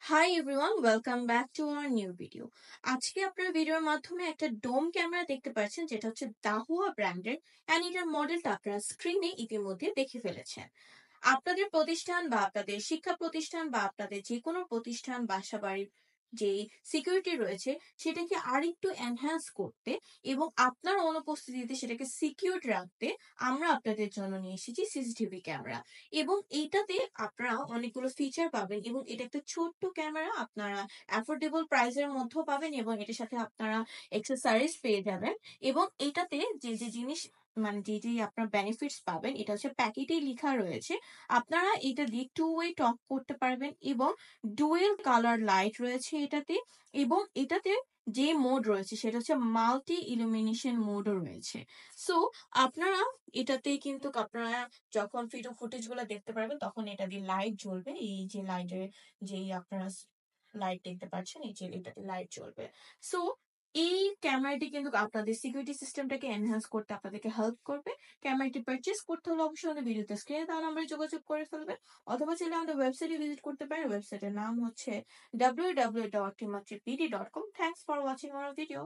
Hi everyone, welcome back to our new video. আজকে আপনার ভিডিওর মাধ্যমে একটা ডোম ক্যামেরা দেখতে পাচ্ছেন, যেটা হচ্ছে দাহুয়া ব্র্যান্ডের। অ্যান্ড এটার মডেলটা আপনারা স্ক্রিনে ইতিমধ্যে দেখে ফেলেছেন। আপনাদের প্রতিষ্ঠান বা আপনাদের শিক্ষা প্রতিষ্ঠান বা আপনাদের যে কোনো প্রতিষ্ঠান, বাসা বাড়ির যে সিকিউরিটি রয়েছে সেটাকে আরেকটু এনহ্যান্স করতে এবং আপনার অনুপস্থিতিতে সেটাকে সিকিউর রাখতে আমরা আপনাদের জন্য নিয়ে এসেছি সিসিটিভি ক্যামেরা। এবং এইটাতে আপনারা অনেকগুলো ফিচার পাবেন এবং এটা একটা ছোট্ট ক্যামেরা, আপনারা অ্যাফোর্ডেবল প্রাইসের মধ্যেও পাবেন এবং এটার সাথে আপনারা এক্সেসরিজ পেয়ে যাবেন। এবং এটাতে যে যে জিনিস মানে যে আপনার বেনিফিটস পাবেন, এটা হচ্ছে প্যাকেটেই লেখা রয়েছে। আপনারা এটা দিয়ে টু ওয়ে টক করতে পারবেন এবং ডুয়েল কালার লাইট রয়েছে এটাতে। এবং এটাতে যে মোড রয়েছে সেটা হচ্ছে মাল্টি ইলুমিনেশন মোডও রয়েছে। সো আপনারা এটাতে কিন্তু আপনারা যখন ভিডিও ফুটেজ গুলো দেখতে পারবেন তখন এটা দিয়ে লাইট জ্বলবে। এই যে লাইটের যেই আপনারা লাইট দেখতে পাচ্ছেন, এই যে এটাতে লাইট জ্বলবে। সো এই ক্যামেরাটি কিন্তু আপনাদের সিকিউরিটি সিস্টেমটাকে এনহ্যান্স করতে আপনাদেরকে হেল্প করবে। ক্যামেরাটি পারচেস করতে হলে অবশ্যই আমাদের ভিডিওতে স্ক্রিনে দেওয়া নাম্বারে যোগাযোগ করে ফেলবেন, অথবা চাইলে আমাদের ওয়েবসাইটে ভিজিট করতে পারেন। ওয়েবসাইটের নাম হচ্ছে www.timatripd.com। Thanks for watching hour video.